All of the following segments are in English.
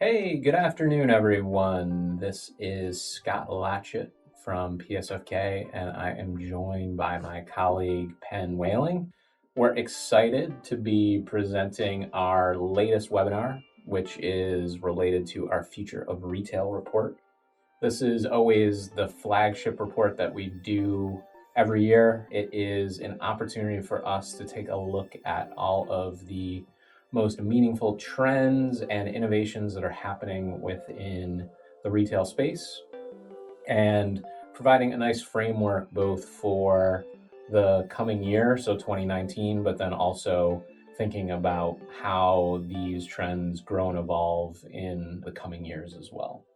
Hey, good afternoon, everyone. This is Scott Latchet from PSFK, and I am joined by my colleague, Penn Whailing. We're excited to be presenting our latest webinar, which is related to our Future of Retail report. This is always the flagship report that we do every year. It is an opportunity for us to take a look at all of the most meaningful trends and innovations that are happening within the retail space and providing a nice framework both for the coming year, so 2019, but then also thinking about how these trends grow and evolve in the coming years as well.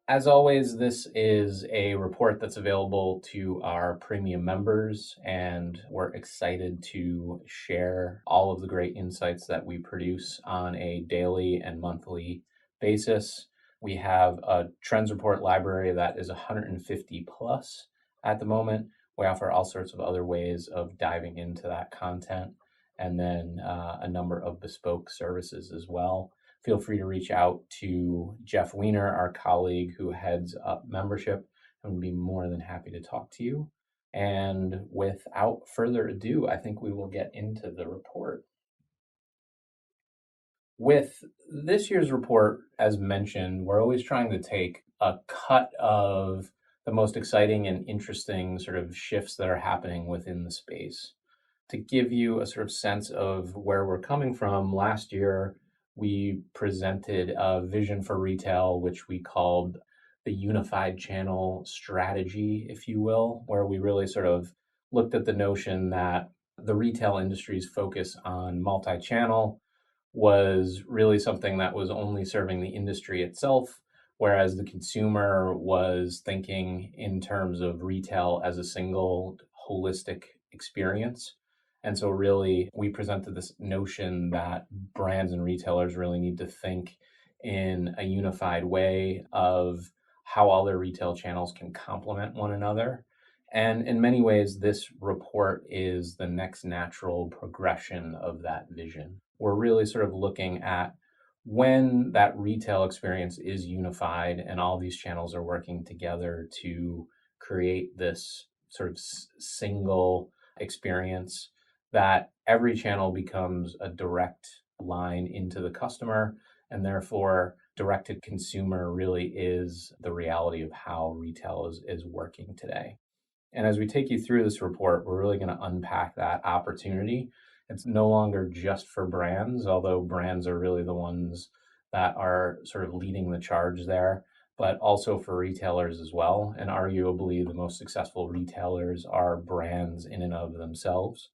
As always, this is a report that's available to our premium members, and we're excited to share all of the great insights that we produce on a daily and monthly basis. We have a trends report library that is 150 plus at the moment. We offer all sorts of other ways of diving into that content, and then a number of bespoke services as well. Feel free to reach out to Jeff Weiner, our colleague who heads up membership, and would be more than happy to talk to you. And without further ado, I think we will get into the report. With this year's report, as mentioned, we're always trying to take a cut of the most exciting and interesting sort of shifts that are happening within the space. To give you a sort of sense of where we're coming from, last year, we presented a vision for retail, which we called the unified channel strategy, if you will, where we really sort of looked at the notion that the retail industry's focus on multi-channel was really something that was only serving the industry itself, whereas the consumer was thinking in terms of retail as a single holistic experience. And so really, we presented this notion that brands and retailers really need to think in a unified way of how all their retail channels can complement one another. And in many ways, this report is the next natural progression of that vision. We're really sort of looking at when that retail experience is unified and all these channels are working together to create this sort of single experience, that every channel becomes a direct line into the customer, and therefore direct to consumer really is the reality of how retail is working today. And as we take you through this report, we're really going to unpack that opportunity. It's no longer just for brands, although brands are really the ones that are sort of leading the charge there, but also for retailers as well. And arguably the most successful retailers are brands in and of themselves.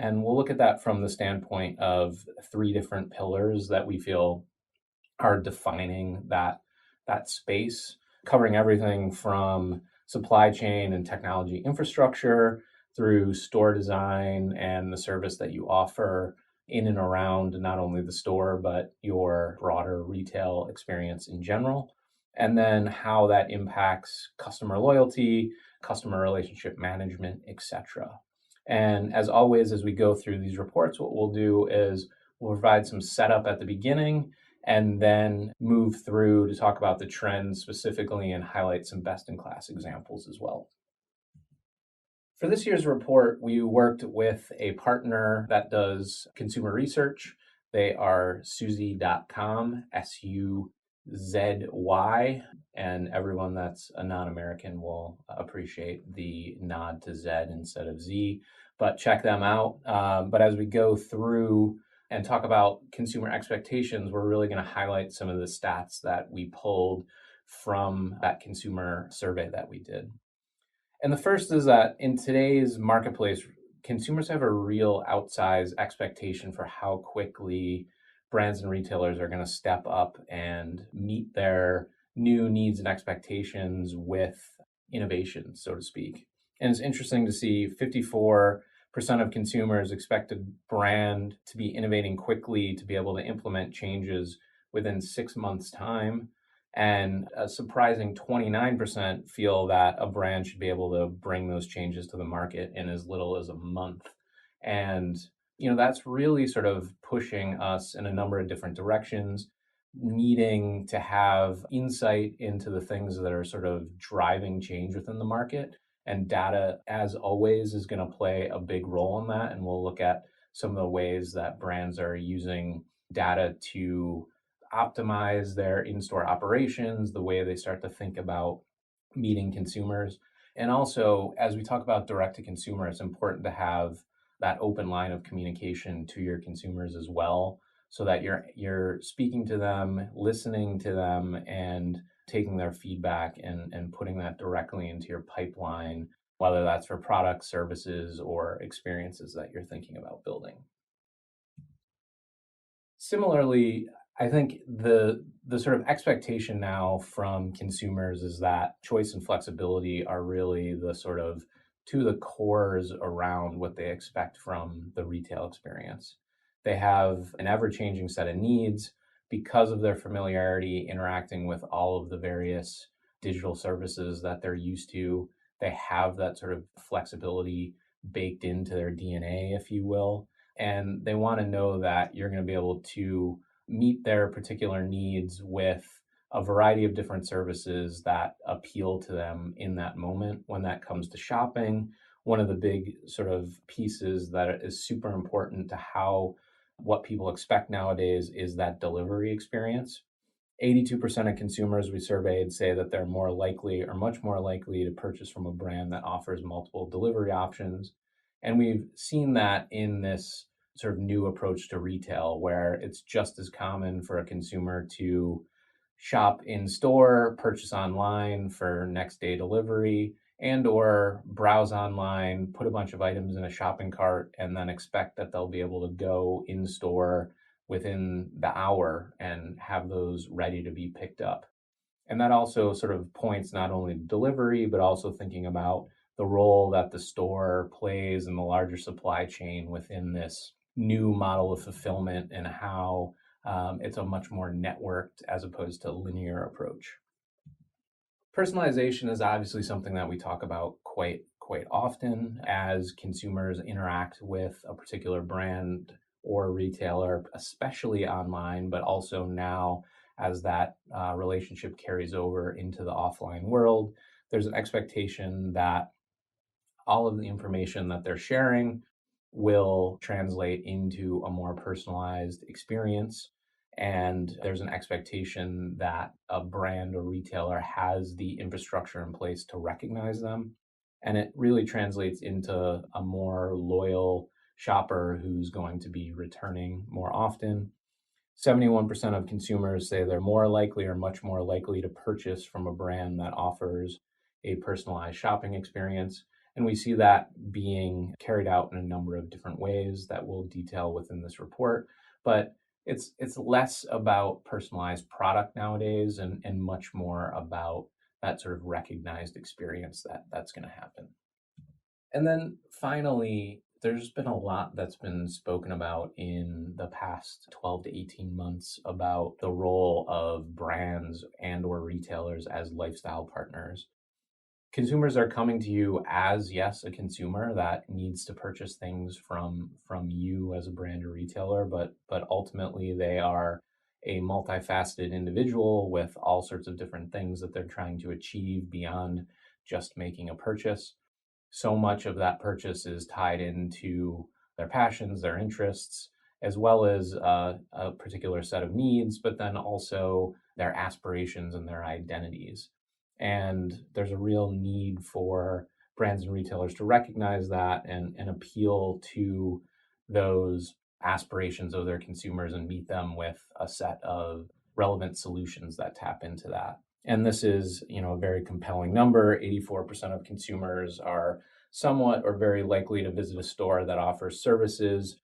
And we'll look at that from the standpoint of three different pillars that we feel are defining that space, covering everything from supply chain and technology infrastructure through store design and the service that you offer in and around not only the store, but your broader retail experience in general. And then how that impacts customer loyalty, customer relationship management, etc. And as always, as we go through these reports, what we'll do is we'll provide some setup at the beginning and then move through to talk about the trends specifically and highlight some best-in-class examples as well. For this year's report, we worked with a partner that does consumer research. They are Suzy.com, SUZY, and everyone that's a non-American will appreciate the nod to Z instead of Z, but check them out. But as we go through and talk about consumer expectations, we're really going to highlight some of the stats that we pulled from that consumer survey that we did. And the first is that in today's marketplace, consumers have a real outsized expectation for how quickly brands and retailers are going to step up and meet their new needs and expectations with innovation, so to speak. And it's interesting to see 54% of consumers expect a brand to be innovating quickly to be able to implement changes within 6 months' time. And a surprising 29% feel that a brand should be able to bring those changes to the market in as little as a month. And, that's really sort of pushing us in a number of different directions. needing to have insight into the things that are sort of driving change within the market. And data, as always, is going to play a big role in that. And we'll look at some of the ways that brands are using data to optimize their in store operations, the way they start to think about meeting consumers. And also, as we talk about direct to consumer, it's important to have that open line of communication to your consumers as well, so that you're speaking to them, listening to them, and taking their feedback and putting that directly into your pipeline, whether that's for products, services, or experiences that you're thinking about building. Similarly, I think the sort of expectation now from consumers is that choice and flexibility are really the sort of to the cores around what they expect from the retail experience. They have an ever-changing set of needs because of their familiarity interacting with all of the various digital services that they're used to. They have that sort of flexibility baked into their DNA, if you will, and they want to know that you're going to be able to meet their particular needs with a variety of different services that appeal to them in that moment. When that comes to shopping, one of the big sort of pieces that is super important to how what people expect nowadays is that delivery experience. 82% of consumers we surveyed say that they're more likely or much more likely to purchase from a brand that offers multiple delivery options. And we've seen that in this sort of new approach to retail, where it's just as common for a consumer to shop in store, purchase online for next day delivery, and or browse online, put a bunch of items in a shopping cart, and then expect that they'll be able to go in store within the hour and have those ready to be picked up. And that also sort of points not only to delivery, but also thinking about the role that the store plays in the larger supply chain within this new model of fulfillment, and how it's a much more networked as opposed to linear approach. Personalization is obviously something that we talk about quite often as consumers interact with a particular brand or retailer, especially online, but also now as that relationship carries over into the offline world. There's an expectation that all of the information that they're sharing will translate into a more personalized experience. And there's an expectation that a brand or retailer has the infrastructure in place to recognize them. And it really translates into a more loyal shopper who's going to be returning more often. 71% of consumers say they're more likely or much more likely to purchase from a brand that offers a personalized shopping experience. And we see that being carried out in a number of different ways that we'll detail within this report. But it's less about personalized product nowadays and much more about that sort of recognized experience that's going to happen. And then finally, there's been a lot that's been spoken about in the past 12 to 18 months about the role of brands and or retailers as lifestyle partners. Consumers are coming to you as, yes, a consumer that needs to purchase things from you as a brand or retailer, but ultimately they are a multifaceted individual with all sorts of different things that they're trying to achieve beyond just making a purchase. So much of that purchase is tied into their passions, their interests, as well as a particular set of needs, but then also their aspirations and their identities. And there's a real need for brands and retailers to recognize that and appeal to those aspirations of their consumers and meet them with a set of relevant solutions that tap into that. And this is, a very compelling number. 84% of consumers are somewhat or very likely to visit a store that offers services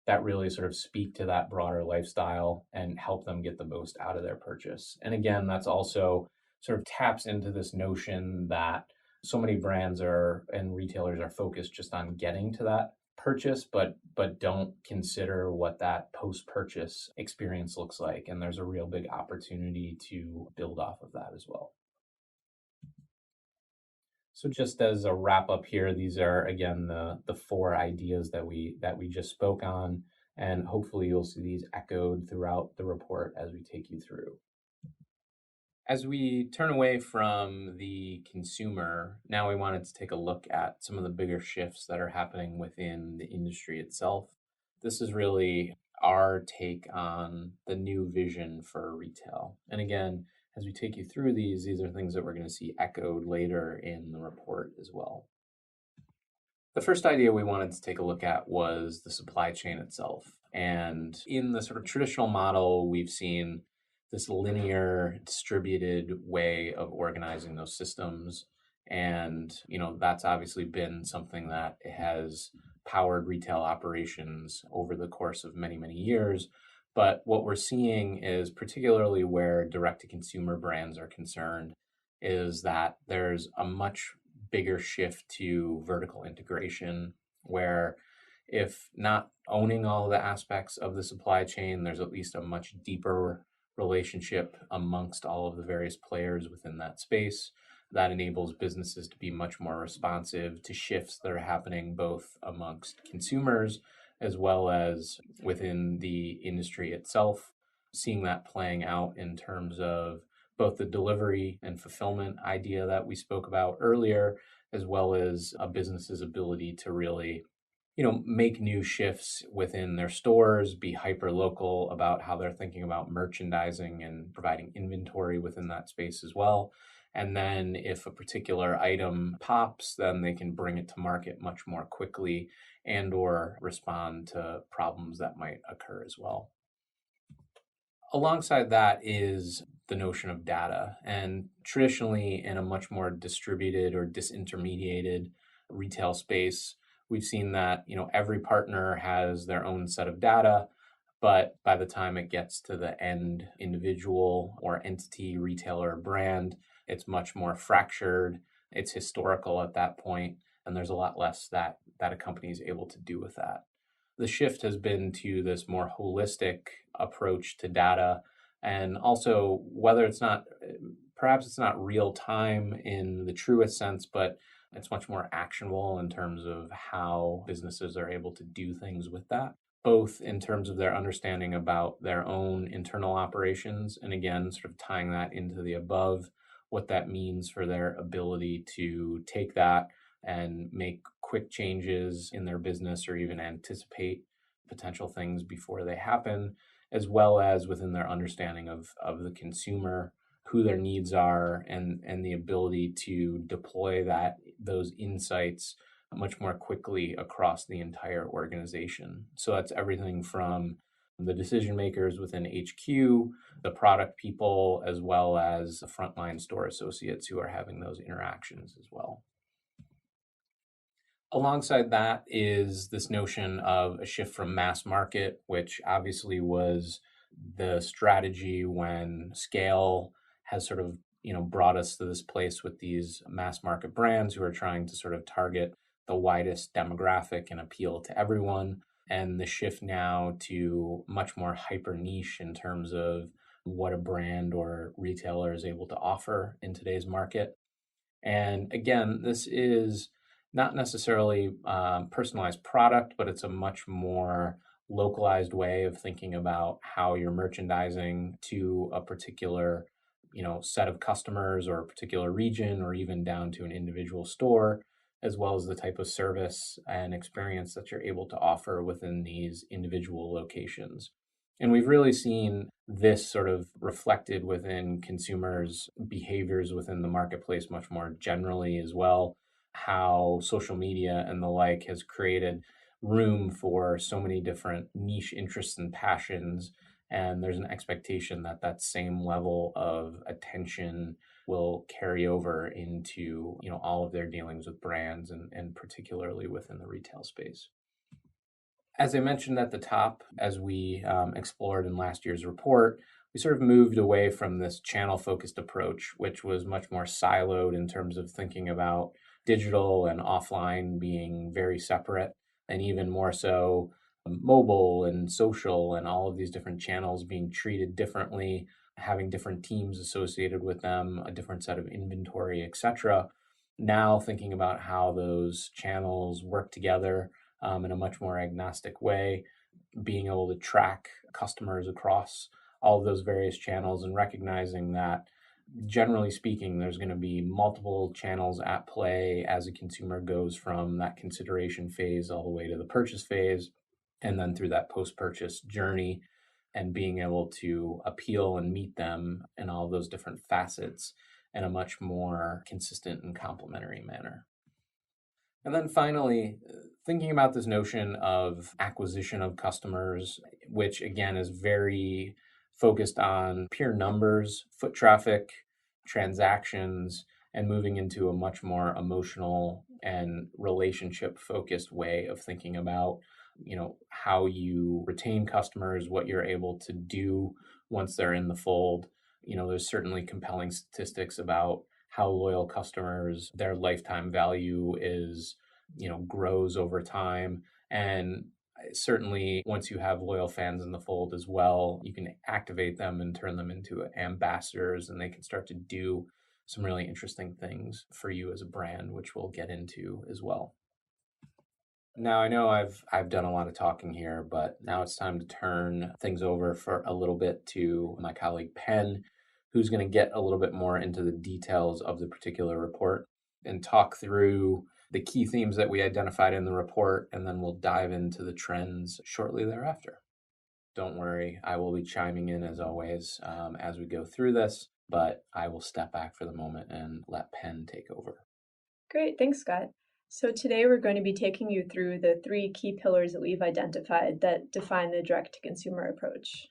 that really sort of speak to that broader lifestyle and help them get the most out of their purchase. And again, that's also sort of taps into this notion that so many brands and retailers are focused just on getting to that purchase, but don't consider what that post-purchase experience looks like. And there's a real big opportunity to build off of that as well. So just as a wrap up here, these are again the four ideas that we just spoke on. And hopefully you'll see these echoed throughout the report as we take you through. As we turn away from the consumer, now we wanted to take a look at some of the bigger shifts that are happening within the industry itself. This is really our take on the new vision for retail. And again, as we take you through these are things that we're going to see echoed later in the report as well. The first idea we wanted to take a look at was the supply chain itself. And in the sort of traditional model, we've seen this linear, distributed way of organizing those systems. And, that's obviously been something that has powered retail operations over the course of many, many years. But what we're seeing is, particularly where direct to consumer brands are concerned, is that there's a much bigger shift to vertical integration, where if not owning all the aspects of the supply chain, there's at least a much deeper relationship amongst all of the various players within that space that enables businesses to be much more responsive to shifts that are happening both amongst consumers as well as within the industry itself. Seeing that playing out in terms of both the delivery and fulfillment idea that we spoke about earlier, as well as a business's ability to really make new shifts within their stores, be hyper local about how they're thinking about merchandising and providing inventory within that space as well. And then if a particular item pops, then they can bring it to market much more quickly and or respond to problems that might occur as well. Alongside that is the notion of data. And traditionally, in a much more distributed or disintermediated retail space, we've seen that every partner has their own set of data, but by the time it gets to the end individual or entity, retailer, brand, it's much more fractured. It's historical at that point, and there's a lot less that a company is able to do with that. The shift has been to this more holistic approach to data, and also whether perhaps it's not real time in the truest sense, but it's much more actionable in terms of how businesses are able to do things with that, both in terms of their understanding about their own internal operations, and again, sort of tying that into the above, what that means for their ability to take that and make quick changes in their business or even anticipate potential things before they happen, as well as within their understanding of the consumer, who their needs are, and the ability to deploy those insights much more quickly across the entire organization. So that's everything from the decision makers within HQ, the product people, as well as the frontline store associates who are having those interactions as well. Alongside that is this notion of a shift from mass market, which obviously was the strategy when scale has sort of brought us to this place with these mass market brands who are trying to sort of target the widest demographic and appeal to everyone. And the shift now to much more hyper niche in terms of what a brand or retailer is able to offer in today's market. And again, this is not necessarily personalized product, but it's a much more localized way of thinking about how you're merchandising to a particular set of customers or a particular region, or even down to an individual store, as well as the type of service and experience that you're able to offer within these individual locations. And we've really seen this sort of reflected within consumers' behaviors within the marketplace much more generally as well, how social media and the like has created room for so many different niche interests and passions. And there's an expectation that that same level of attention will carry over into all of their dealings with brands, and particularly within the retail space. As I mentioned at the top, as we explored in last year's report, we sort of moved away from this channel-focused approach, which was much more siloed in terms of thinking about digital and offline being very separate, and even more so mobile and social and all of these different channels being treated differently, having different teams associated with them, a different set of inventory, etc. Now thinking about how those channels work together in a much more agnostic way, being able to track customers across all of those various channels and recognizing that generally speaking, there's going to be multiple channels at play as a consumer goes from that consideration phase all the way to the purchase phase and then through that post-purchase journey, and being able to appeal and meet them in all those different facets in a much more consistent and complementary manner. And then finally, thinking about this notion of acquisition of customers, which again is very focused on pure numbers, foot traffic, transactions, and moving into a much more emotional and relationship focused way of thinking about, how you retain customers, what you're able to do once they're in the fold. There's certainly compelling statistics about how loyal customers, their lifetime value is, grows over time. And certainly once you have loyal fans in the fold as well, you can activate them and turn them into ambassadors, and they can start to do some really interesting things for you as a brand, which we'll get into as well. Now, I know I've done a lot of talking here, but now it's time to turn things over for a little bit to my colleague Penn, who's going to get a little bit more into the details of the particular report and talk through the key themes that we identified in the report, and then we'll dive into the trends shortly thereafter. Don't worry, I will be chiming in as always as we go through this, but I will step back for the moment and let Penn take over. Great, thanks, Scott. So today we're going to be taking you through the 3 key pillars that we've identified that define the direct-to-consumer approach.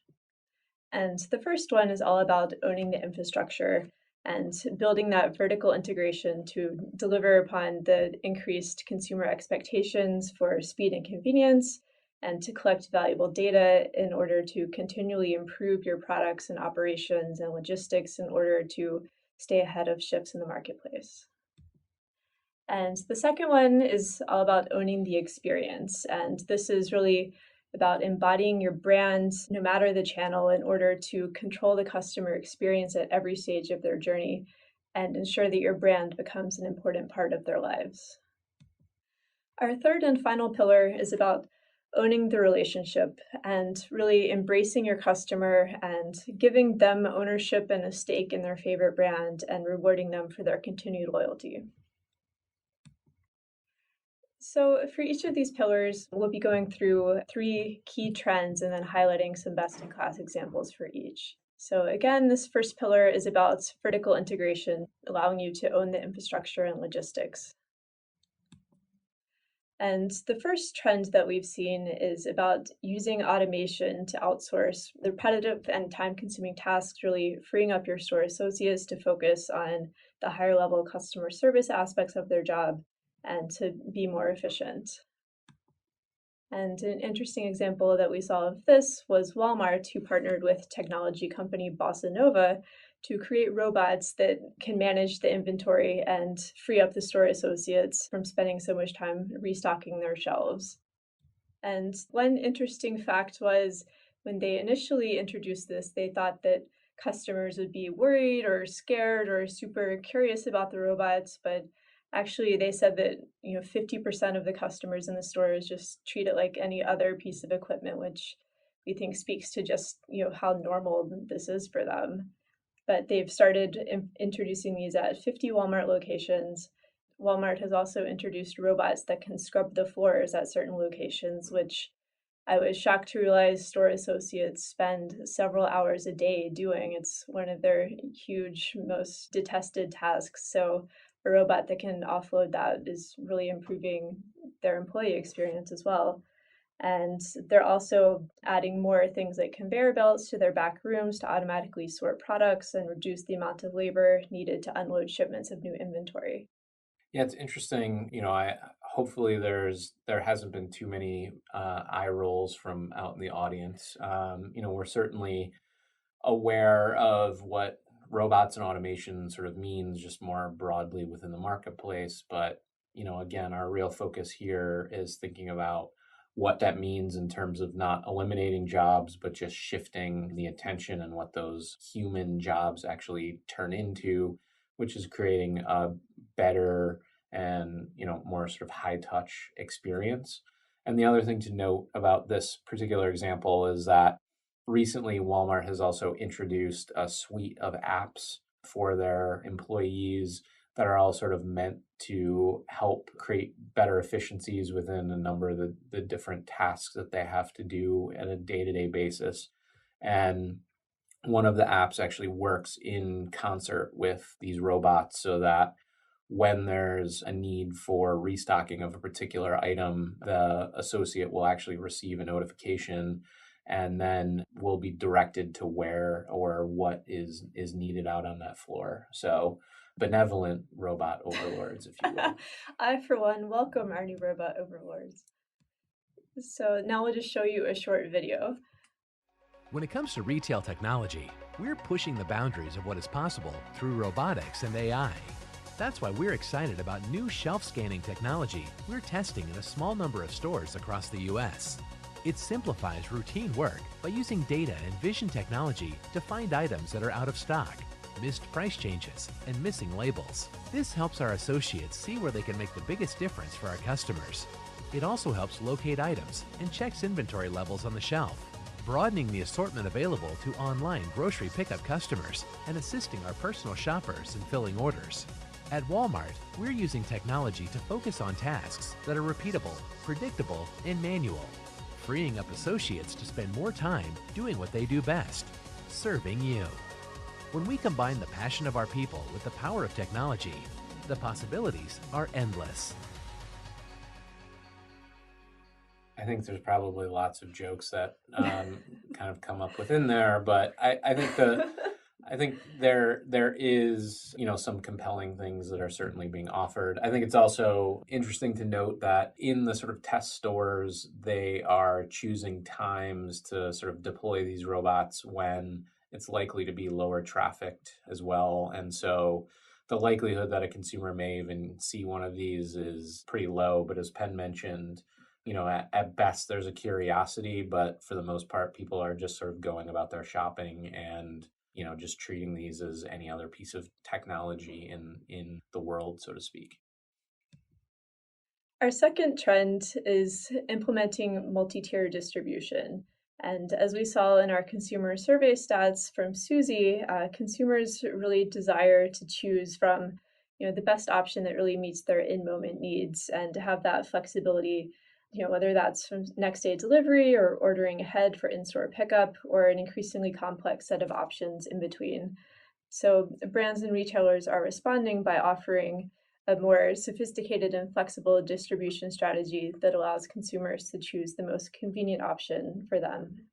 And the first one is all about owning the infrastructure and building that vertical integration to deliver upon the increased consumer expectations for speed and convenience, and to collect valuable data in order to continually improve your products and operations and logistics in order to stay ahead of shifts in the marketplace. And the second one is all about owning the experience. And this is really about embodying your brand, no matter the channel, in order to control the customer experience at every stage of their journey and ensure that your brand becomes an important part of their lives. Our third and final pillar is about owning the relationship and really embracing your customer and giving them ownership and a stake in their favorite brand and rewarding them for their continued loyalty. So for each of these pillars, we'll be going through 3 key trends and then highlighting some best-in-class examples for each. So again, this first pillar is about vertical integration, allowing you to own the infrastructure and logistics. And the first trend that we've seen is about using automation to outsource the repetitive and time-consuming tasks, really freeing up your store associates to focus on the higher-level customer service aspects of their job and to be more efficient. And an interesting example that we saw of this was Walmart, who partnered with technology company Bossa Nova to create robots that can manage the inventory and free up the store associates from spending so much time restocking their shelves. And one interesting fact was when they initially introduced this, they thought that customers would be worried or scared or super curious about the robots, but actually, they said that 50% of the customers in the stores just treat it like any other piece of equipment, which we think speaks to just how normal this is for them. But they've started introducing these at 50 Walmart locations. Walmart has also introduced robots that can scrub the floors at certain locations, which I was shocked to realize store associates spend several hours a day doing. It's one of their huge, most detested tasks. So a robot that can offload that is really improving their employee experience as well. And they're also adding more things like conveyor belts to their back rooms to automatically sort products and reduce the amount of labor needed to unload shipments of new inventory. Yeah, it's interesting. I hopefully there hasn't been too many eye rolls from out in the audience. We're certainly aware of what robots and automation sort of means just more broadly within the marketplace. But, again, our real focus here is thinking about what that means in terms of not eliminating jobs, but just shifting the attention and what those human jobs actually turn into, which is creating a better and, more sort of high touch experience. And the other thing to note about this particular example is that recently Walmart has also introduced a suite of apps for their employees that are all sort of meant to help create better efficiencies within a number of the different tasks that they have to do at a day-to-day basis. And one of the apps actually works in concert with these robots so that when there's a need for restocking of a particular item, the associate will actually receive a notification and then will be directed to where or what is needed out on that floor. So benevolent robot overlords, if you will. I, for one, welcome our new robot overlords. So now we'll just show you a short video. When it comes to retail technology, we're pushing the boundaries of what is possible through robotics and AI. That's why we're excited about new shelf scanning technology we're testing in a small number of stores across the US. It simplifies routine work by using data and vision technology to find items that are out of stock, missed price changes, and missing labels. This helps our associates see where they can make the biggest difference for our customers. It also helps locate items and checks inventory levels on the shelf, broadening the assortment available to online grocery pickup customers and assisting our personal shoppers in filling orders. At Walmart, we're using technology to focus on tasks that are repeatable, predictable, and manual, freeing up associates to spend more time doing what they do best, serving you. When we combine the passion of our people with the power of technology, the possibilities are endless. I think there's probably lots of jokes that kind of come up within there, but I think there is, some compelling things that are certainly being offered. I think it's also interesting to note that in the sort of test stores, they are choosing times to sort of deploy these robots when it's likely to be lower trafficked as well. And so the likelihood that a consumer may even see one of these is pretty low. But as Penn mentioned, at best there's a curiosity, but for the most part, people are just sort of going about their shopping and just treating these as any other piece of technology in the world, so to speak. Our second trend is implementing multi-tier distribution. And as we saw in our consumer survey stats from Susie, consumers really desire to choose from the best option that really meets their in-moment needs and to have that flexibility, whether that's from next day delivery or ordering ahead for in-store pickup or an increasingly complex set of options in between. So brands and retailers are responding by offering a more sophisticated and flexible distribution strategy that allows consumers to choose the most convenient option for them.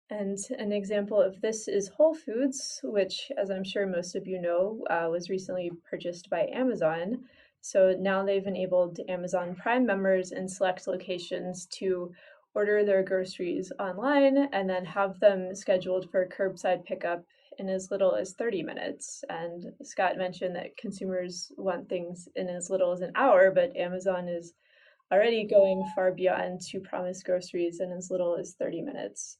And an example of this is Whole Foods, which, as I'm sure most of you know, was recently purchased by Amazon. So now they've enabled Amazon Prime members in select locations to order their groceries online and then have them scheduled for curbside pickup in as little as 30 minutes. And Scott mentioned that consumers want things in as little as an hour, but Amazon is already going far beyond to promise groceries in as little as 30 minutes.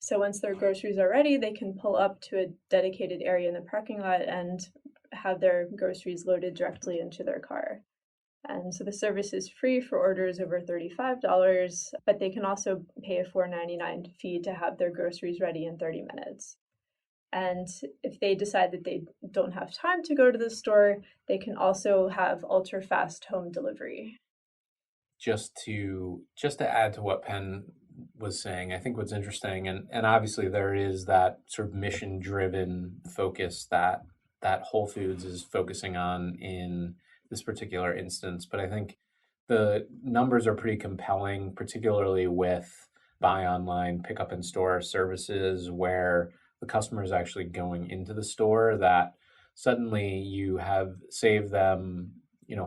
So once their groceries are ready, they can pull up to a dedicated area in the parking lot and have their groceries loaded directly into their car. And so the service is free for orders over $35, but they can also pay a $4.99 fee to have their groceries ready in 30 minutes. And if they decide that they don't have time to go to the store, they can also have ultra fast home delivery. Just to add to what Penn was saying, I think what's interesting, and obviously there is that sort of mission driven focus that Whole Foods is focusing on in this particular instance, but I think the numbers are pretty compelling, particularly with buy online, pick up in store services where the customer is actually going into the store, that suddenly you have saved them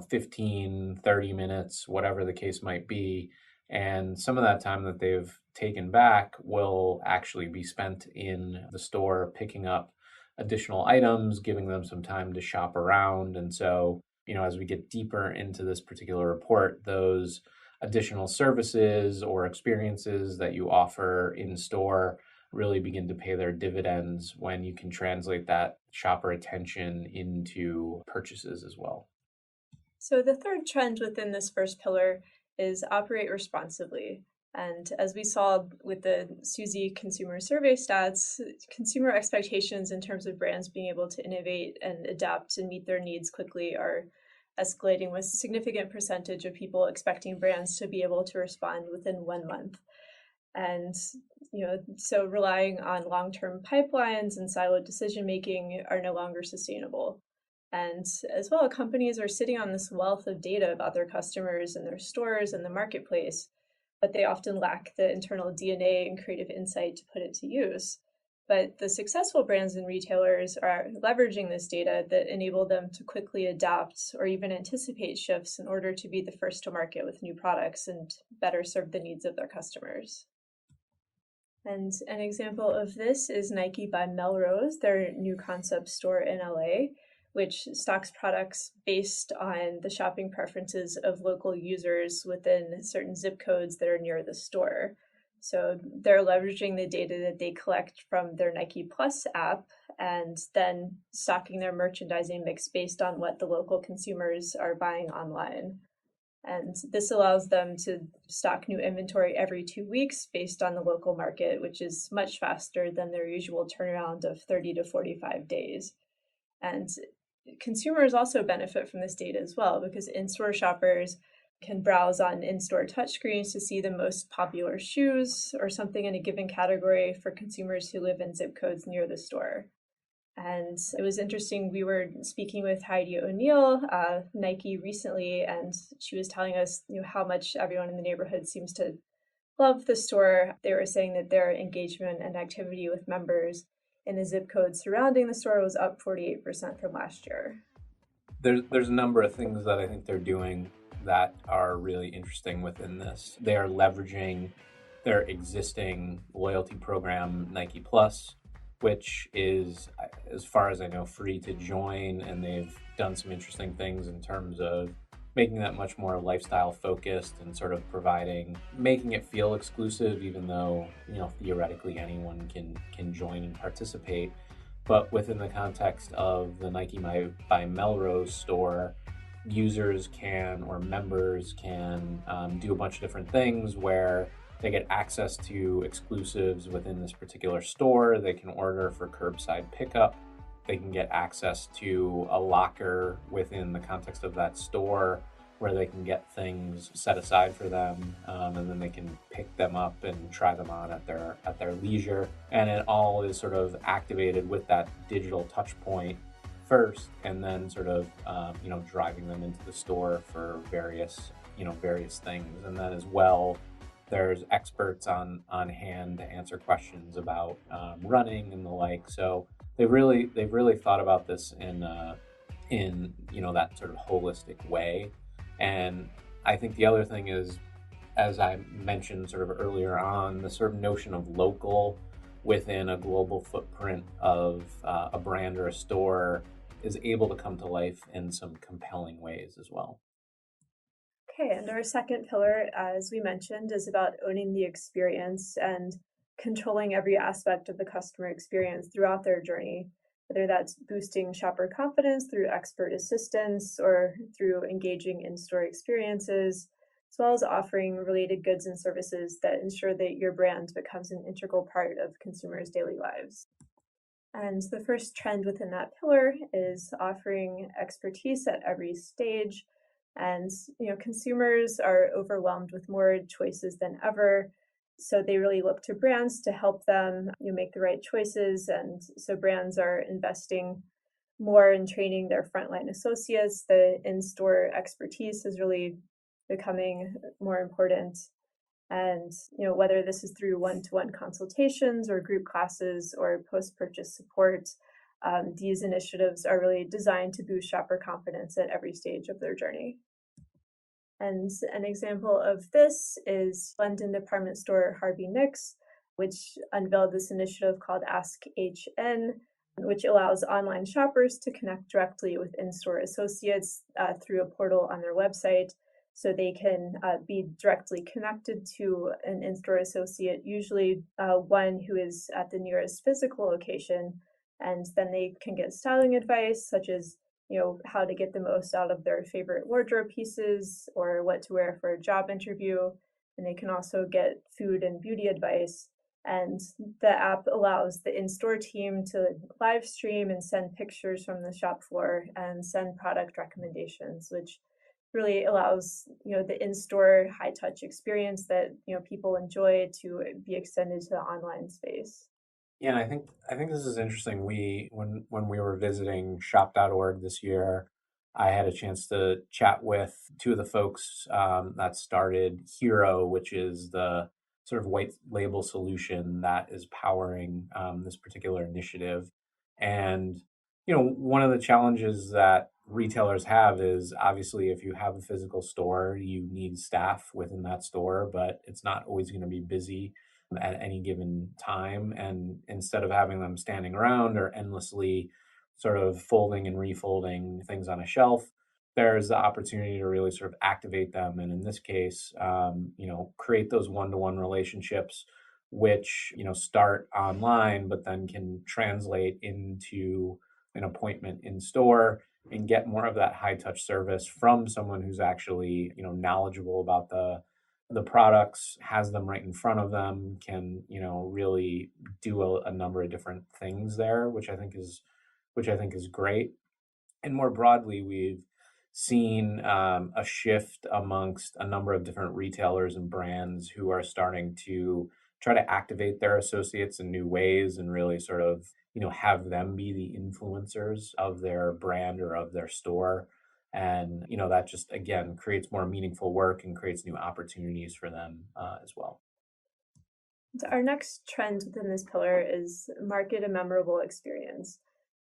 15, 30 minutes, whatever the case might be. And some of that time that they've taken back will actually be spent in the store picking up additional items, giving them some time to shop around. And so, as we get deeper into this particular report, those additional services or experiences that you offer in store really begin to pay their dividends when you can translate that shopper attention into purchases as well. So the third trend within this first pillar is operate responsibly. And as we saw with the Suzy consumer survey stats, consumer expectations in terms of brands being able to innovate and adapt and meet their needs quickly are escalating, with a significant percentage of people expecting brands to be able to respond within 1 month. And so relying on long-term pipelines and siloed decision-making are no longer sustainable. And as well, companies are sitting on this wealth of data about their customers and their stores and the marketplace, but they often lack the internal DNA and creative insight to put it to use. But the successful brands and retailers are leveraging this data that enable them to quickly adapt or even anticipate shifts in order to be the first to market with new products and better serve the needs of their customers. And an example of this is Nike by Melrose, their new concept store in LA, which stocks products based on the shopping preferences of local users within certain zip codes that are near the store. So they're leveraging the data that they collect from their Nike Plus app and then stocking their merchandising mix based on what the local consumers are buying online. And this allows them to stock new inventory every 2 weeks based on the local market, which is much faster than their usual turnaround of 30 to 45 days. And consumers also benefit from this data as well, because in-store shoppers can browse on in-store touchscreens to see the most popular shoes or something in a given category for consumers who live in zip codes near the store. And it was interesting, we were speaking with Heidi O'Neill, Nike, recently, and she was telling us how much everyone in the neighborhood seems to love the store. They were saying that their engagement and activity with members in the zip codes surrounding the store was up 48% from last year. There's a number of things that I think they're doing that are really interesting within this. They are leveraging their existing loyalty program, Nike Plus, which is, as far as I know, free to join. And they've done some interesting things in terms of making that much more lifestyle focused and sort of making it feel exclusive, even though, theoretically anyone can join and participate. But within the context of the Nike by Melrose store, users or members can do a bunch of different things where they get access to exclusives within this particular store. They can order for curbside pickup. They can get access to a locker within the context of that store where they can get things set aside for them, and then they can pick them up and try them on at their leisure. And it all is sort of activated with that digital touch point first, and then sort of driving them into the store for various things. And then as well, there's experts on hand to answer questions about running and the like. So they've really thought about this in that sort of holistic way. And I think the other thing is, as I mentioned sort of earlier on, the sort of notion of local within a global footprint of a brand or a store is able to come to life in some compelling ways as well. Okay, and our second pillar, as we mentioned, is about owning the experience and controlling every aspect of the customer experience throughout their journey, whether that's boosting shopper confidence through expert assistance or through engaging in-store experiences, as well as offering related goods and services that ensure that your brand becomes an integral part of consumers' daily lives. And the first trend within that pillar is offering expertise at every stage. And consumers are overwhelmed with more choices than ever, so they really look to brands to help them make the right choices. And so brands are investing more in training their frontline associates. The in-store expertise is really becoming more important. And whether this is through one-to-one consultations or group classes or post-purchase support, these initiatives are really designed to boost shopper confidence at every stage of their journey. And an example of this is London department store Harvey Nicks, which unveiled this initiative called Ask HN, which allows online shoppers to connect directly with in-store associates through a portal on their website. So they can be directly connected to an in-store associate, usually one who is at the nearest physical location, and then they can get styling advice, such as how to get the most out of their favorite wardrobe pieces or what to wear for a job interview. And they can also get food and beauty advice. And the app allows the in-store team to live stream and send pictures from the shop floor and send product recommendations, which really allows the in-store high-touch experience that people enjoy to be extended to the online space. Yeah, and I think this is interesting. When we were visiting shop.org this year, I had a chance to chat with two of the folks that started Hero, which is the sort of white label solution that is powering this particular initiative. And one of the challenges that retailers have is obviously if you have a physical store, you need staff within that store, but it's not always going to be busy at any given time. And instead of having them standing around or endlessly sort of folding and refolding things on a shelf, there's the opportunity to really sort of activate them. And in this case, create those one-to-one relationships, which, start online, but then can translate into an appointment in store and get more of that high touch service from someone who's actually, knowledgeable about the products, has them right in front of them, can really do a number of different things there, which I think is great. And more broadly, we've seen a shift amongst a number of different retailers and brands who are starting to try to activate their associates in new ways and really sort of have them be the influencers of their brand or of their store. And that just again creates more meaningful work and creates new opportunities for them as well. So our next trend within this pillar is market a memorable experience.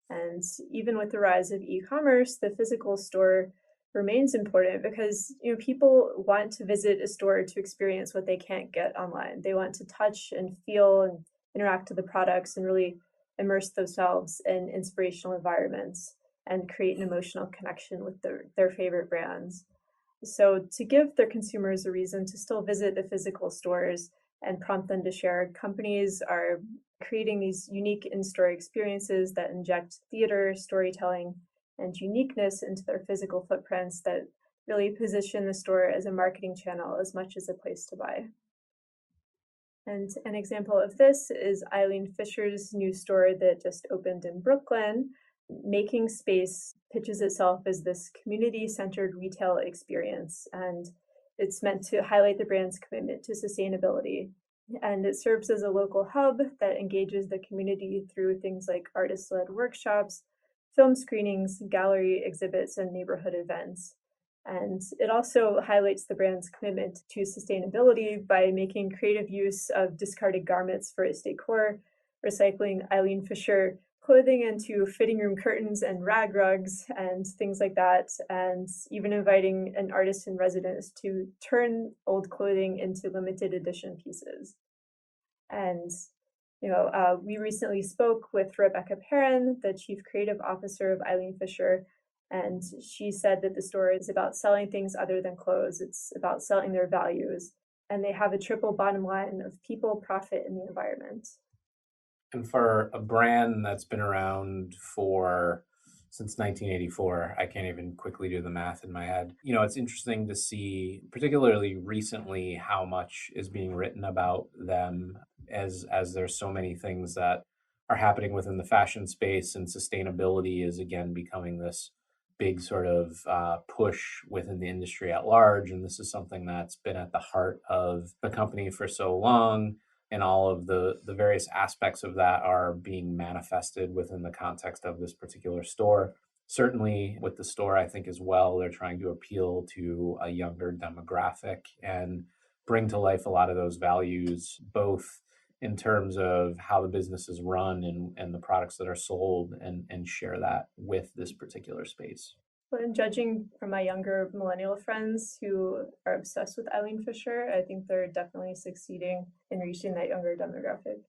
And even with the rise of e-commerce, the physical store remains important because people want to visit a store to experience what they can't get online. They want to touch and feel and interact with the products and really immerse themselves in inspirational environments and create an emotional connection with their favorite brands. So to give their consumers a reason to still visit the physical stores and prompt them to share, companies are creating these unique in-store experiences that inject theater, storytelling, and uniqueness into their physical footprints that really position the store as a marketing channel as much as a place to buy. And an example of this is Eileen Fisher's new store that just opened in Brooklyn. Making Space pitches itself as this community-centered retail experience, and it's meant to highlight the brand's commitment to sustainability. And it serves as a local hub that engages the community through things like artist-led workshops, film screenings, gallery exhibits, and neighborhood events. And it also highlights the brand's commitment to sustainability by making creative use of discarded garments for its decor, recycling Eileen Fisher clothing into fitting room curtains and rag rugs and things like that, and even inviting an artist in residence to turn old clothing into limited edition pieces. And we recently spoke with Rebecca Perrin, the Chief Creative Officer of Eileen Fisher, and she said that the store is about selling things other than clothes. It's about selling their values, and they have a triple bottom line of people, profit, and the environment. And for a brand that's been around since 1984, I can't even quickly do the math in my head. It's interesting to see, particularly recently, how much is being written about them as there's so many things that are happening within the fashion space, and sustainability is again becoming this big sort of push within the industry at large. And this is something that's been at the heart of the company for so long. And all of the various aspects of that are being manifested within the context of this particular store. Certainly with the store, I think as well, they're trying to appeal to a younger demographic and bring to life a lot of those values, both in terms of how the business is run and the products that are sold, and share that with this particular space. Well, and judging from my younger millennial friends who are obsessed with Eileen Fisher, I think they're definitely succeeding in reaching that younger demographic.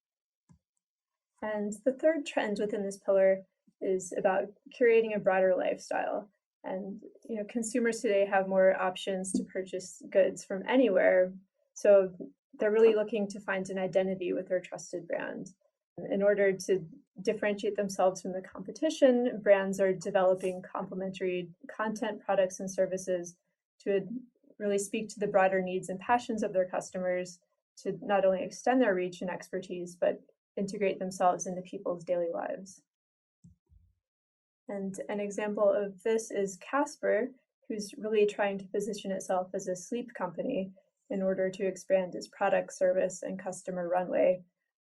And the third trend within this pillar is about curating a broader lifestyle. And consumers today have more options to purchase goods from anywhere, so they're really looking to find an identity with their trusted brand. In order to differentiate themselves from the competition, brands are developing complementary content, products, and services to really speak to the broader needs and passions of their customers, to not only extend their reach and expertise, but integrate themselves into people's daily lives. And an example of this is Casper, who's really trying to position itself as a sleep company in order to expand its product, service, and customer runway.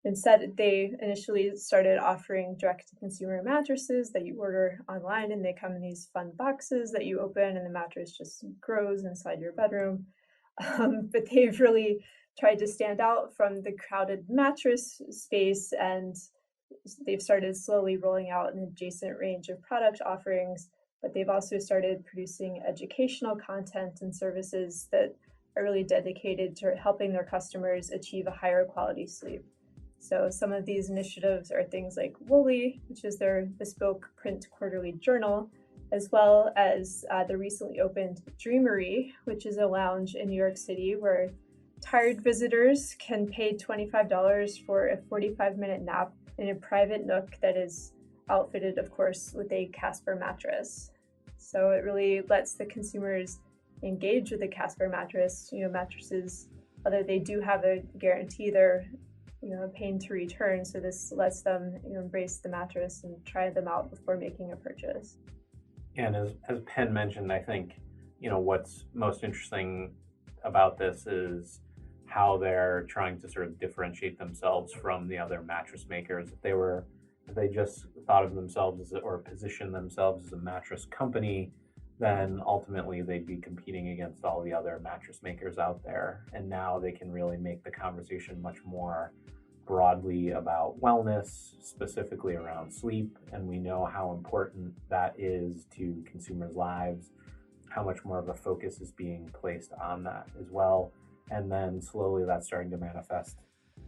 Instead, they initially started offering direct-to-consumer mattresses that you order online, and they come in these fun boxes that you open, and the mattress just grows inside your bedroom. But they've really tried to stand out from the crowded mattress space, and they've started slowly rolling out an adjacent range of product offerings, but they've also started producing educational content and services that are really dedicated to helping their customers achieve a higher quality sleep. So some of these initiatives are things like Woolly, which is their bespoke print quarterly journal, as well as the recently opened Dreamery, which is a lounge in New York City where tired visitors can pay $25 for a 45-minute nap in a private nook that is outfitted, of course, with a Casper mattress. So it really lets the consumers engage with the Casper mattress. Mattresses, although they do have a guarantee, they're a pain to return. So this lets them embrace the mattress and try them out before making a purchase. And as Penn mentioned, I think what's most interesting about this is how they're trying to sort of differentiate themselves from the other mattress makers. If they just thought of themselves or positioned themselves as a mattress company, then ultimately they'd be competing against all the other mattress makers out there. And now they can really make the conversation much more broadly about wellness, specifically around sleep. And we know how important that is to consumers' lives, how much more of a focus is being placed on that as well. And then slowly that's starting to manifest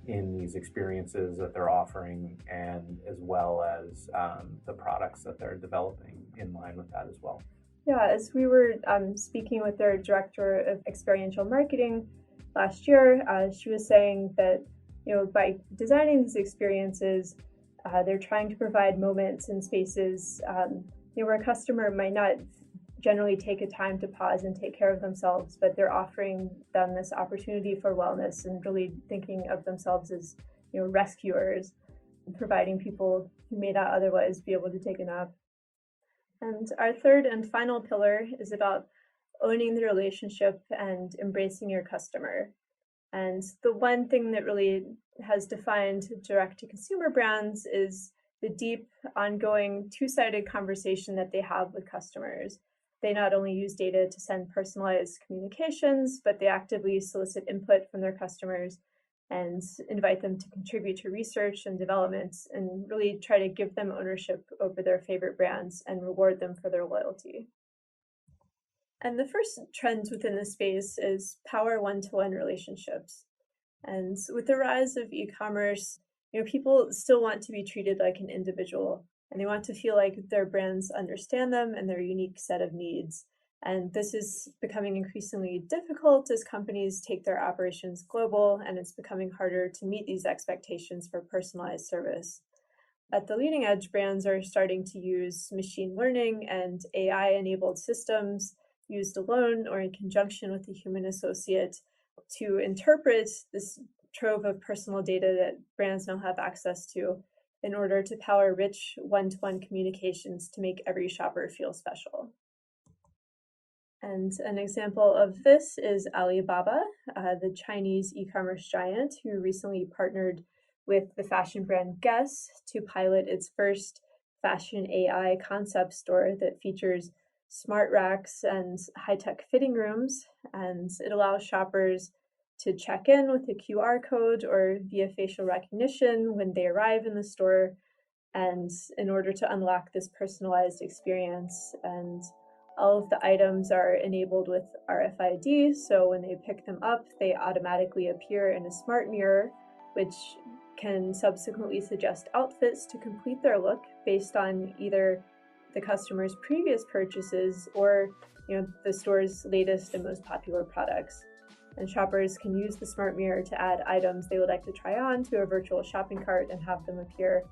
in these experiences that they're offering, and as well as the products that they're developing in line with that as well. Yeah, as we were speaking with their director of experiential marketing last year, she was saying that by designing these experiences, they're trying to provide moments and spaces where a customer might not generally take a time to pause and take care of themselves, but they're offering them this opportunity for wellness and really thinking of themselves as rescuers, providing people who may not otherwise be able to take a nap. And our third and final pillar is about owning the relationship and embracing your customer. And the one thing that really has defined direct-to-consumer brands is the deep, ongoing, two-sided conversation that they have with customers. They not only use data to send personalized communications, but they actively solicit input from their customers and invite them to contribute to research and development, and really try to give them ownership over their favorite brands and reward them for their loyalty. And the first trend within this space is power one-to-one relationships. And with the rise of e-commerce, people still want to be treated like an individual, and they want to feel like their brands understand them and their unique set of needs. And this is becoming increasingly difficult as companies take their operations global, and it's becoming harder to meet these expectations for personalized service. At the leading edge, brands are starting to use machine learning and AI-enabled systems used alone or in conjunction with a human associate to interpret this trove of personal data that brands now have access to in order to power rich one-to-one communications to make every shopper feel special. And an example of this is Alibaba, the Chinese e-commerce giant who recently partnered with the fashion brand Guess to pilot its first fashion AI concept store that features smart racks and high-tech fitting rooms, and it allows shoppers to check in with a QR code or via facial recognition when they arrive in the store, and in order to unlock this personalized experience. And all of the items are enabled with RFID, so when they pick them up, they automatically appear in a smart mirror, which can subsequently suggest outfits to complete their look based on either the customer's previous purchases or the store's latest and most popular products. And shoppers can use the smart mirror to add items they would like to try on to a virtual shopping cart and have them appear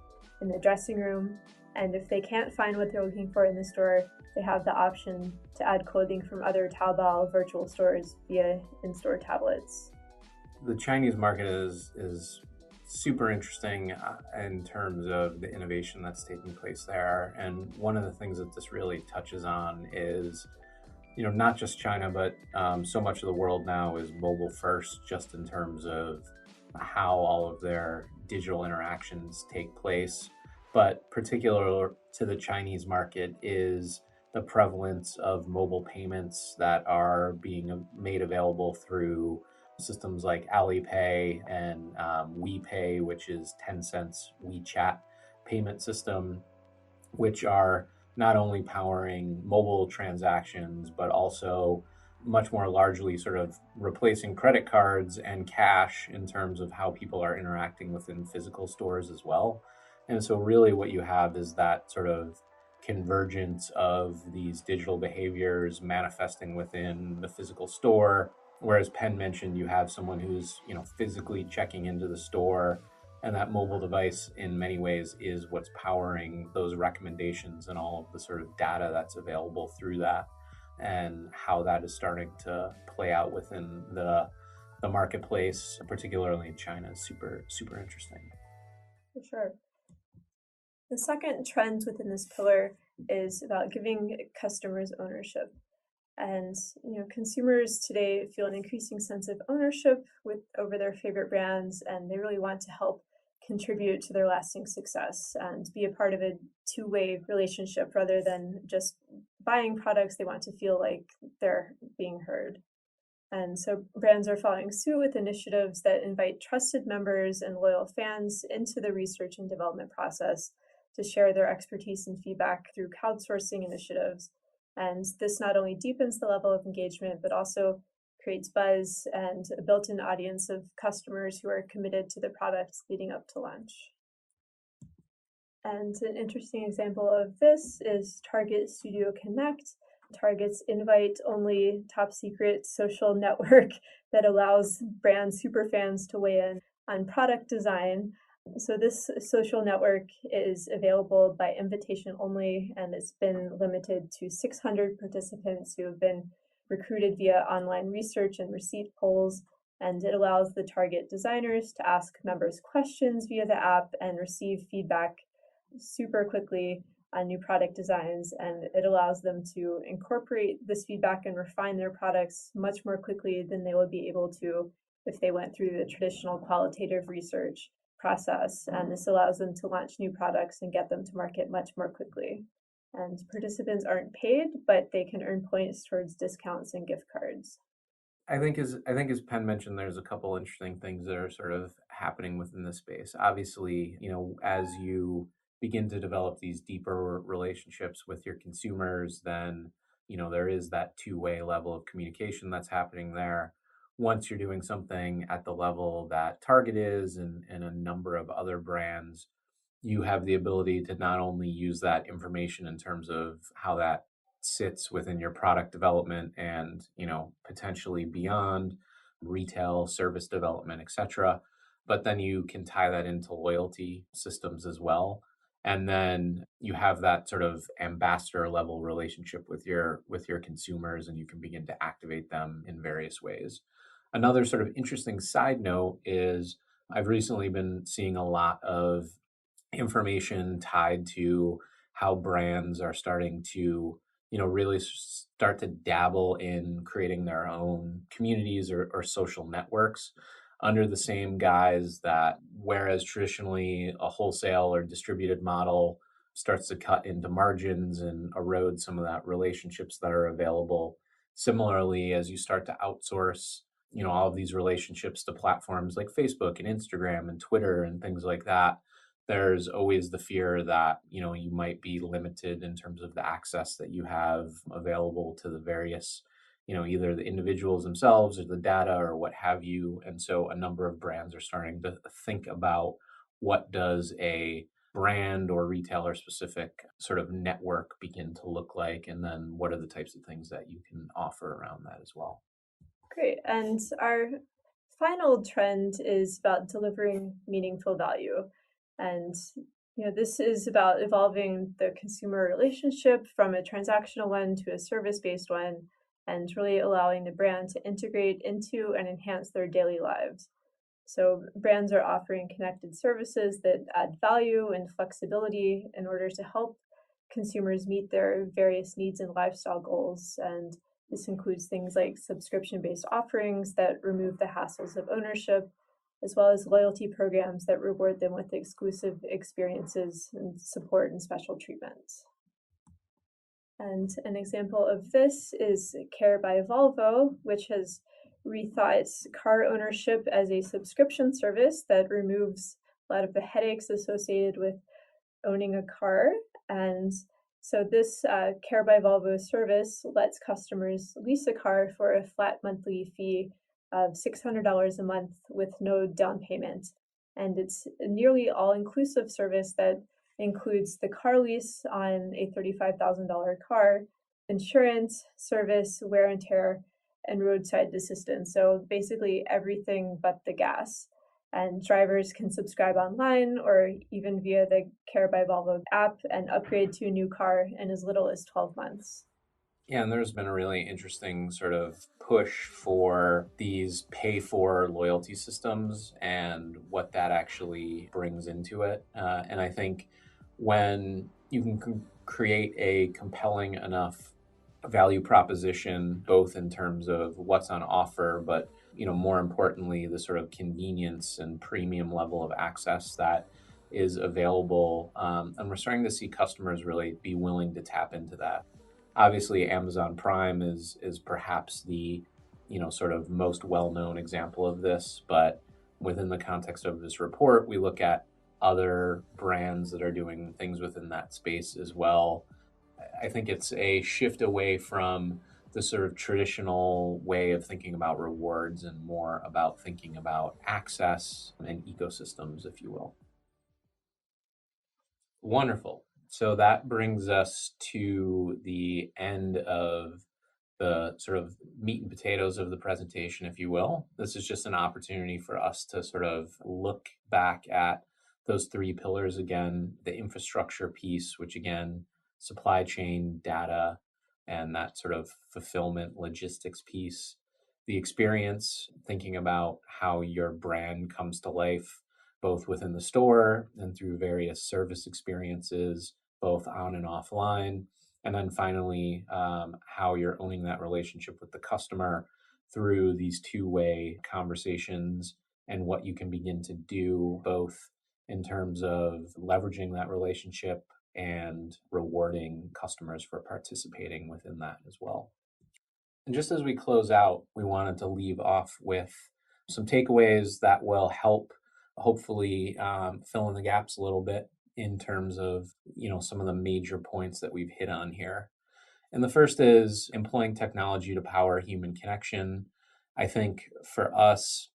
in the dressing room. And if they can't find what they're looking for in the store, they have the option to add clothing from other Taobao virtual stores via in-store tablets. The Chinese market is super interesting in terms of the innovation that's taking place there. And one of the things that this really touches on is, not just China, but so much of the world now is mobile first, just in terms of how all of their digital interactions take place. But particular to the Chinese market is the prevalence of mobile payments that are being made available through systems like Alipay and WePay, which is Tencent's WeChat payment system, which are not only powering mobile transactions, but also much more largely sort of replacing credit cards and cash in terms of how people are interacting within physical stores as well. And so really what you have is that sort of convergence of these digital behaviors manifesting within the physical store. Whereas Penn mentioned, you have someone who's, physically checking into the store, and that mobile device in many ways is what's powering those recommendations and all of the sort of data that's available through that, and how that is starting to play out within the marketplace, particularly in China, is super, super interesting. For sure. The second trend within this pillar is about giving customers ownership. And consumers today feel an increasing sense of ownership over their favorite brands, and they really want to help contribute to their lasting success and be a part of a two-way relationship rather than just buying products. They want to feel like they're being heard. And so brands are following suit with initiatives that invite trusted members and loyal fans into the research and development process to share their expertise and feedback through crowdsourcing initiatives. And this not only deepens the level of engagement, but also creates buzz and a built-in audience of customers who are committed to the products leading up to launch. And an interesting example of this is Target Studio Connect, Target's invite-only top-secret social network that allows brand superfans to weigh in on product design. So this social network is available by invitation only, and it's been limited to 600 participants who have been recruited via online research and receipt polls. And it allows the Target designers to ask members questions via the app and receive feedback super quickly on new product designs. And it allows them to incorporate this feedback and refine their products much more quickly than they would be able to if they went through the traditional qualitative research process. And this allows them to launch new products and get them to market much more quickly. And participants aren't paid, but they can earn points towards discounts and gift cards. I think as Penn mentioned, there's a couple interesting things that are sort of happening within this space. Obviously, as you begin to develop these deeper relationships with your consumers, then there is that two-way level of communication that's happening there. Once you're doing something at the level that Target is and a number of other brands, you have the ability to not only use that information in terms of how that sits within your product development and potentially beyond retail service development, etc., but then you can tie that into loyalty systems as well. And then you have that sort of ambassador level relationship with your consumers, and you can begin to activate them in various ways. Another sort of interesting side note is I've recently been seeing a lot of information tied to how brands are starting to really start to dabble in creating their own communities or social networks under the same guise that, whereas traditionally a wholesale or distributed model starts to cut into margins and erode some of that relationships that are available. Similarly, as you start to outsource all of these relationships to platforms like Facebook and Instagram and Twitter and things like that, there's always the fear that you might be limited in terms of the access that you have available to the various either the individuals themselves or the data or what have you. And so a number of brands are starting to think about, what does a brand or retailer specific sort of network begin to look like, and then what are the types of things that you can offer around that as well. Great. And our final trend is about delivering meaningful value. And This is about evolving the consumer relationship from a transactional one to a service-based one, and really allowing the brand to integrate into and enhance their daily lives. So brands are offering connected services that add value and flexibility in order to help consumers meet their various needs and lifestyle goals. And this includes things like subscription-based offerings that remove the hassles of ownership, as well as loyalty programs that reward them with exclusive experiences and support and special treatments. And an example of this is Care by Volvo, which has rethought car ownership as a subscription service that removes a lot of the headaches associated with owning a car. And so this Care by Volvo service lets customers lease a car for a flat monthly fee of $600 a month with no down payment. And it's a nearly all-inclusive service that includes the car lease on a $35,000 car, insurance, service, wear and tear, and roadside assistance. So basically everything but the gas. And drivers can subscribe online or even via the Care by Volvo app and upgrade to a new car in as little as 12 months. Yeah, and there's been a really interesting sort of push for these pay for loyalty systems and what that actually brings into it. And I think when you can create a compelling enough value proposition, both in terms of what's on offer, but more importantly, the sort of convenience and premium level of access that is available, and we're starting to see customers really be willing to tap into that. Obviously, Amazon Prime is perhaps the sort of most well-known example of this, but within the context of this report, we look at other brands that are doing things within that space as well. I think it's a shift away from the sort of traditional way of thinking about rewards and more about thinking about access and ecosystems, if you will. Wonderful. So that brings us to the end of the sort of meat and potatoes of the presentation, if you will. This is just an opportunity for us to sort of look back at those three pillars again, the infrastructure piece, which again, supply chain, data, and that sort of fulfillment logistics piece, the experience, thinking about how your brand comes to life, both within the store and through various service experiences, both on and offline. And then finally, how you're owning that relationship with the customer through these two-way conversations and what you can begin to do both in terms of leveraging that relationship and rewarding customers for participating within that as well. And just as we close out, we wanted to leave off with some takeaways that will help hopefully fill in the gaps a little bit in terms of some of the major points that we've hit on here. And the first is employing technology to power human connection. I think for us,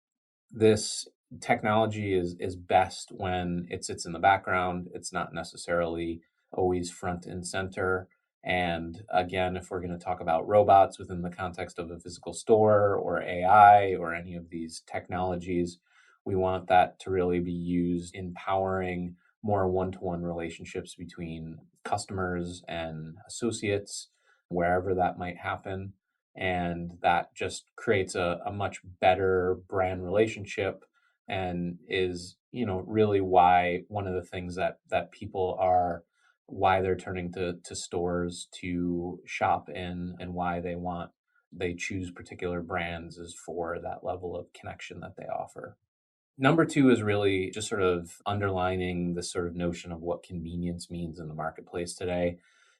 this technology is best when it sits in the background. It's not necessarily always front and center. And again, if we're going to talk about robots within the context of a physical store or AI or any of these technologies, we want that to really be used in powering more one-to-one relationships between customers and associates, wherever that might happen. And that just creates a much better brand relationship and is, really why one of the things that people are, why they're turning to stores to shop in and why they choose particular brands is for that level of connection that they offer. Number two is really just sort of underlining this sort of notion of what convenience means in the marketplace today.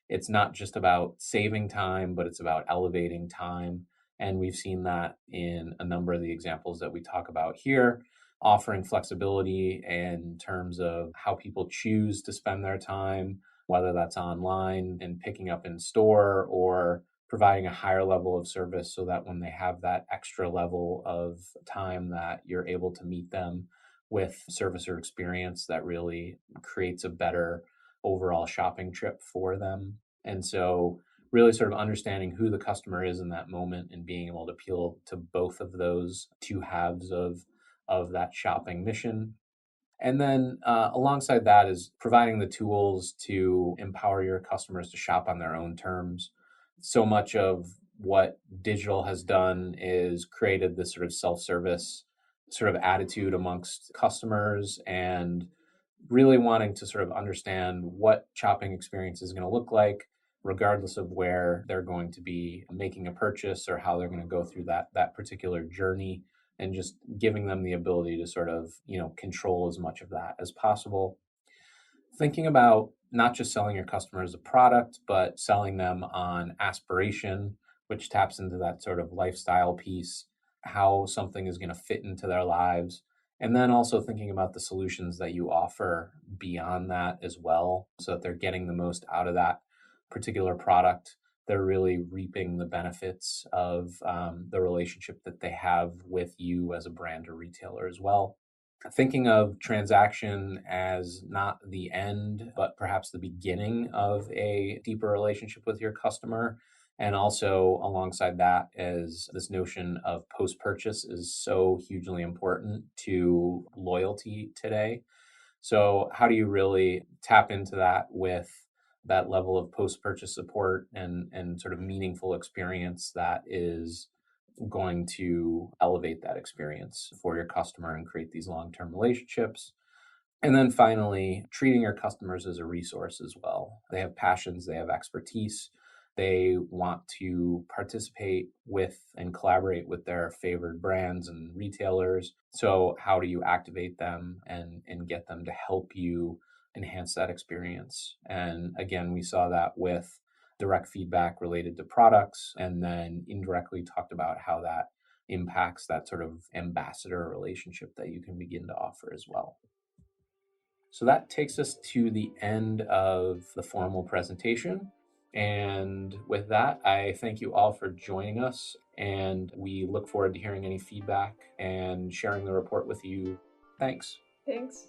It's not just about saving time, but it's about elevating time. And we've seen that in a number of the examples that we talk about here, offering flexibility in terms of how people choose to spend their time, whether that's online and picking up in store or providing a higher level of service so that when they have that extra level of time that you're able to meet them with service or experience that really creates a better overall shopping trip for them. And so really sort of understanding who the customer is in that moment and being able to appeal to both of those two halves of that shopping mission. And then alongside that is providing the tools to empower your customers to shop on their own terms. So much of what digital has done is created this sort of self-service sort of attitude amongst customers, and really wanting to sort of understand what shopping experience is going to look like regardless of where they're going to be making a purchase or how they're going to go through that particular journey, and just giving them the ability to sort of, control as much of that as possible. Thinking about not just selling your customers a product, but selling them on aspiration, which taps into that sort of lifestyle piece, how something is going to fit into their lives. And then also thinking about the solutions that you offer beyond that as well, so that they're getting the most out of that particular product. They're really reaping the benefits of the relationship that they have with you as a brand or retailer as well. Thinking of transaction as not the end, but perhaps the beginning of a deeper relationship with your customer. And also alongside that is this notion of post-purchase is so hugely important to loyalty today. So how do you really tap into that with that level of post-purchase support and sort of meaningful experience that is going to elevate that experience for your customer and create these long-term relationships? And then finally, treating your customers as a resource as well. They have passions, they have expertise, they want to participate with and collaborate with their favored brands and retailers. So, how do you activate them and get them to help you enhance that experience? And again, we saw that with direct feedback related to products, and then indirectly talked about how that impacts that sort of ambassador relationship that you can begin to offer as well. So that takes us to the end of the formal presentation. And with that, I thank you all for joining us, and we look forward to hearing any feedback and sharing the report with you. Thanks. Thanks.